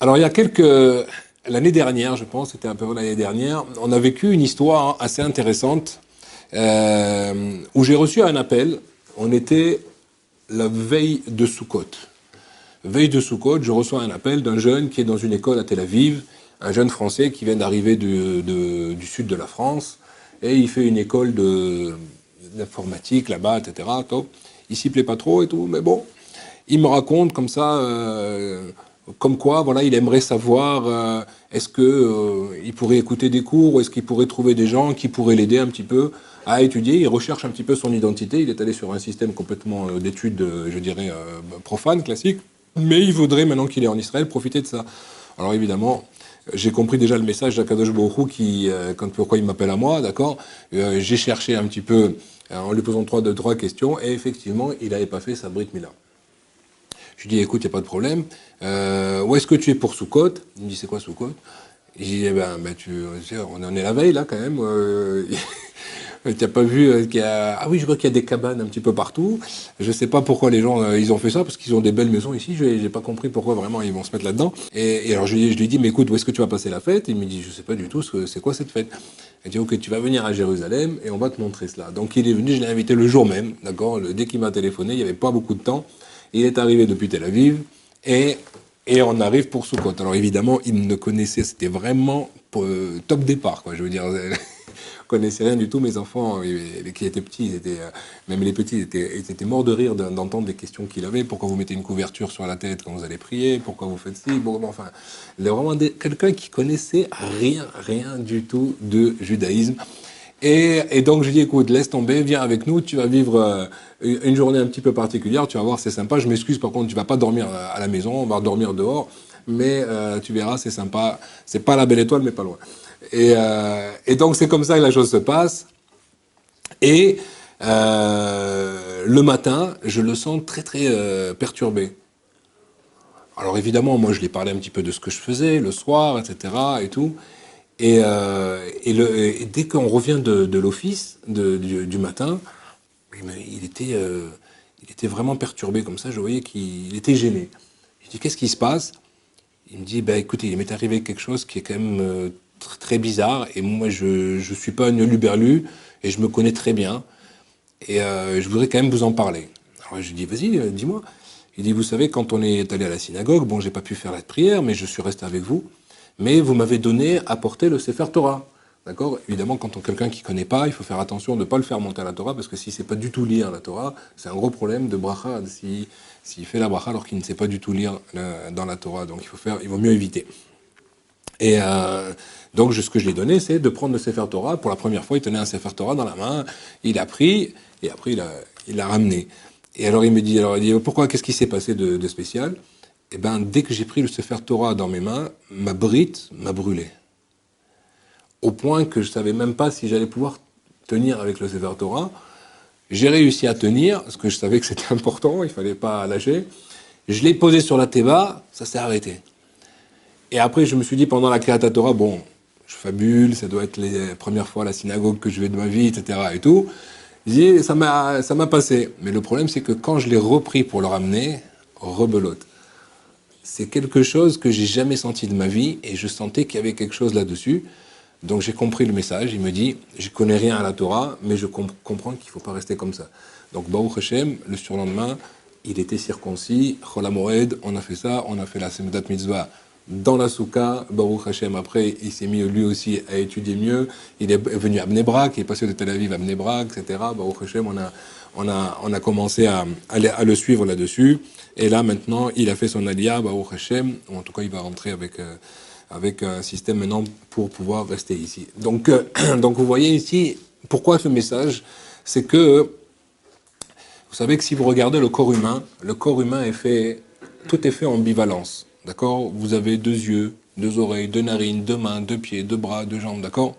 Alors, il y a l'année dernière, je pense, c'était un peu l'année dernière, on a vécu une histoire assez intéressante où j'ai reçu un appel. On était la veille de Sukkot. Veille de Sukkot, je reçois un appel d'un jeune qui est dans une école à Tel Aviv, un jeune Français qui vient d'arriver du sud de la France, et il fait une école d'informatique là-bas, etc. Top. Il s'y plaît pas trop et tout, mais bon, il me raconte comme ça, comme quoi, voilà, il aimerait savoir est-ce que il pourrait écouter des cours, ou est-ce qu'il pourrait trouver des gens qui pourraient l'aider un petit peu à étudier. Il recherche un petit peu son identité. Il est allé sur un système complètement d'études, je dirais, profane, classique. Mais il voudrait, maintenant qu'il est en Israël, profiter de ça. Alors évidemment, j'ai compris déjà le message d'Akadosh Baruch Hu pourquoi il m'appelle à moi, d'accord. J'ai cherché un petit peu en lui posant trois questions, et effectivement, il n'avait pas fait sa Brit Mila. Je lui dis, écoute, il n'y a pas de problème. Où est-ce que tu es pour Soukot? Il me dit, c'est quoi Soukot? Je dis, eh ben, on en est la veille, là, quand même. Tu n'as pas vu qu'il y a... Ah oui, je vois qu'il y a des cabanes un petit peu partout. Je ne sais pas pourquoi les gens, ils ont fait ça, parce qu'ils ont des belles maisons ici. Je n'ai pas compris pourquoi vraiment ils vont se mettre là-dedans. Et alors, je lui dis, mais écoute, où est-ce que tu vas passer la fête? Il me dit, je ne sais pas du tout, c'est quoi cette fête? Il dit, ok, tu vas venir à Jérusalem et on va te montrer cela. Donc, il est venu, je l'ai invité le jour même, d'accord? Dès qu'il m'a téléphoné, il n'y avait pas beaucoup de temps. Il est arrivé depuis Tel Aviv et on arrive pour Soukot. Alors évidemment, il ne connaissait, c'était vraiment top départ, quoi. Je veux dire, connaissais rien du tout. Mes enfants, qui étaient petits, même les petits, ils étaient morts de rire d'entendre les questions qu'il avait. Pourquoi vous mettez une couverture sur la tête quand vous allez prier? Pourquoi vous faites ci? Bon, enfin, il est vraiment quelqu'un qui connaissait rien du tout de judaïsme. Et donc, je lui dis, écoute, laisse tomber, viens avec nous, tu vas vivre une journée un petit peu particulière, tu vas voir, c'est sympa. Je m'excuse, par contre, tu vas pas dormir à la maison, on va dormir dehors, mais tu verras, c'est sympa. C'est pas la belle étoile, mais pas loin. Et donc, c'est comme ça que la chose se passe. Et le matin, je le sens très perturbé. Alors évidemment, moi, je lui ai parlé un petit peu de ce que je faisais le soir, etc. et tout. Et dès qu'on revient de l'office du matin, il était vraiment perturbé comme ça. Je voyais qu'il était gêné. Je dis, qu'est-ce qui se passe? Il me dit, bah, écoutez, il m'est arrivé quelque chose qui est quand même très bizarre. Et moi, je ne suis pas un huluberlu et je me connais très bien. Et je voudrais quand même vous en parler. Alors je lui dis, vas-y, dis-moi. Il dit, vous savez, quand on est allé à la synagogue, bon, j'ai pas pu faire la prière, mais je suis resté avec vous. Mais vous m'avez donné à porter le Sefer Torah. D'accord? Évidemment, quand on quelqu'un qui connaît pas, il faut faire attention de ne pas le faire monter à la Torah, parce que si c'est pas du tout lire la Torah, c'est un gros problème de bracha, s'il fait la bracha alors qu'il ne sait pas du tout lire dans la Torah. Donc il vaut mieux éviter. Et donc ce que je lui ai donné, c'est de prendre le Sefer Torah. Pour la première fois, il tenait un Sefer Torah dans la main, il a pris, et après il l'a ramené. Et alors il dit, pourquoi, qu'est-ce qui s'est passé de spécial? Eh ben, dès que j'ai pris le Sefer Torah dans mes mains, ma brite m'a brûlé. Au point que je ne savais même pas si j'allais pouvoir tenir avec le Sefer Torah. J'ai réussi à tenir, parce que je savais que c'était important, il ne fallait pas lâcher. Je l'ai posé sur la théba, ça s'est arrêté. Et après, je me suis dit, pendant la Kriyat Torah, bon, je fabule, ça doit être les premières fois à la synagogue que je vais de ma vie, etc. et tout. J'ai dit, ça m'a passé. Mais le problème, c'est que quand je l'ai repris pour le ramener, rebelote. C'est quelque chose que j'ai jamais senti de ma vie et je sentais qu'il y avait quelque chose là-dessus. Donc j'ai compris le message. Il me dit, je connais rien à la Torah, mais je comprends qu'il faut pas rester comme ça. Donc Baruch Hashem, le surlendemain, il était circoncis, Chol HaMoed, on a fait ça, on a fait la Semedat Mitzvah dans la Souka. Baruch Hashem, après, il s'est mis lui aussi à étudier mieux. Il est venu à Bnei Brak, il est passé de Tel Aviv à Bnei Brak, etc. Baruch Hashem, on a commencé à le suivre là-dessus. Et là, maintenant, il a fait son aliyah, Baruch Hashem, ou en tout cas, il va rentrer avec un système maintenant pour pouvoir rester ici. Donc, donc vous voyez ici, pourquoi ce message? C'est que, vous savez que si vous regardez le corps humain est fait, tout est fait en bivalence. D'accord? Vous avez deux yeux, deux oreilles, deux narines, deux mains, deux pieds, deux bras, deux jambes, d'accord?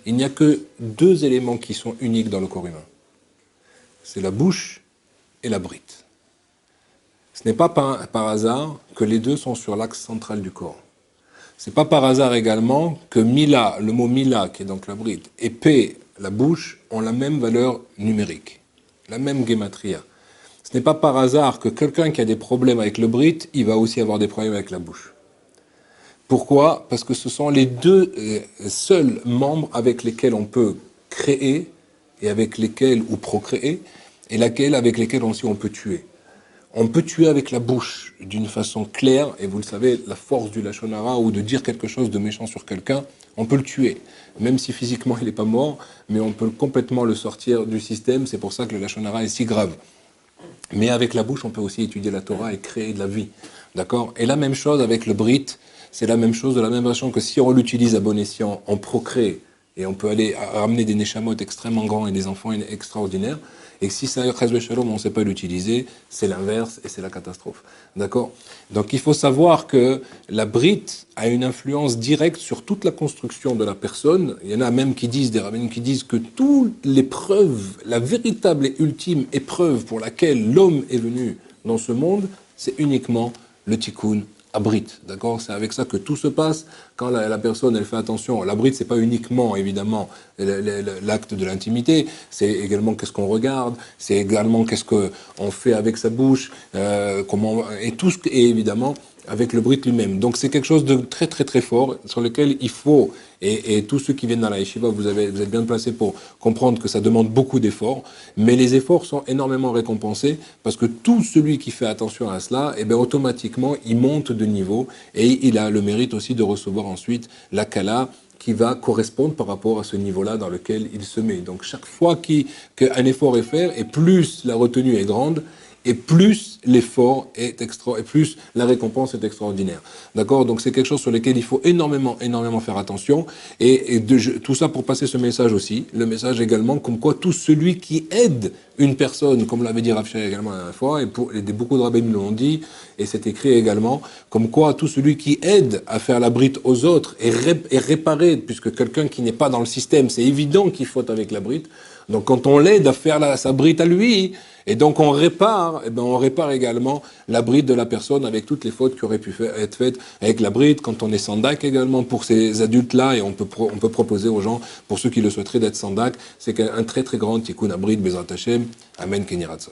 Il n'y a que deux éléments qui sont uniques dans le corps humain. C'est la bouche et la brite. Ce n'est pas par hasard que les deux sont sur l'axe central du corps. C'est pas par hasard également que Mila, le mot Mila, qui est donc la brite, et P, la bouche, ont la même valeur numérique, la même gematria. Ce n'est pas par hasard que quelqu'un qui a des problèmes avec le brite, il va aussi avoir des problèmes avec la bouche. Pourquoi? Parce que ce sont les deux seuls membres avec lesquels on peut créer et avec lesquels, ou procréer, et avec lesquels aussi on peut tuer. On peut tuer avec la bouche d'une façon claire, et vous le savez, la force du lachon hara ou de dire quelque chose de méchant sur quelqu'un, on peut le tuer. Même si physiquement il n'est pas mort, mais on peut complètement le sortir du système, c'est pour ça que le lachon hara est si grave. Mais avec la bouche, on peut aussi étudier la Torah et créer de la vie. D'accord? Et la même chose avec le brit, c'est la même chose, de la même façon que si on l'utilise à bon escient, on procrée et on peut aller ramener des neshamot extrêmement grands et des enfants extraordinaires. Et si ça, on ne sait pas l'utiliser, c'est l'inverse et c'est la catastrophe. D'accord? Donc il faut savoir que la brite a une influence directe sur toute la construction de la personne. Il y en a même qui disent, des rabbins qui disent que toutes les preuves, la véritable et ultime épreuve pour laquelle l'homme est venu dans ce monde, c'est uniquement le tikkun abrit, d'accord? C'est avec ça que tout se passe. Quand la personne, elle fait attention, l'abrit, c'est pas uniquement, évidemment, l'acte de l'intimité, c'est également qu'est-ce qu'on regarde, c'est également qu'est-ce qu'on fait avec sa bouche, comment, et tout ce que, et évidemment, avec le brit lui-même. Donc c'est quelque chose de très très très fort sur lequel il faut, et tous ceux qui viennent dans la yeshiva, vous êtes bien placés pour comprendre que ça demande beaucoup d'efforts, mais les efforts sont énormément récompensés parce que tout celui qui fait attention à cela, eh bien automatiquement il monte de niveau et il a le mérite aussi de recevoir ensuite la kala qui va correspondre par rapport à ce niveau-là dans lequel il se met. Donc chaque fois qu'un effort est fait, et plus la retenue est grande, et plus l'effort est et plus la récompense est extraordinaire. D'accord? Donc c'est quelque chose sur lequel il faut énormément faire attention. Tout ça pour passer ce message aussi. Le message également, comme quoi tout celui qui aide une personne, comme l'avait dit Rav Shai également la dernière fois, beaucoup de rabbins l'ont dit, et c'est écrit également, comme quoi tout celui qui aide à faire la brite aux autres et réparer, puisque quelqu'un qui n'est pas dans le système, c'est évident qu'il faute avec la brite. Donc quand on l'aide à faire sa brite à lui, et donc on répare, on répare également la brite de la personne avec toutes les fautes qui auraient pu être faites avec la brite. Quand on est sandak également pour ces adultes-là, et on peut proposer aux gens, pour ceux qui le souhaiteraient, d'être sandak, c'est un très très grand tikkun à brite, Bezrat Hashem. Amen, Kenny Ratson.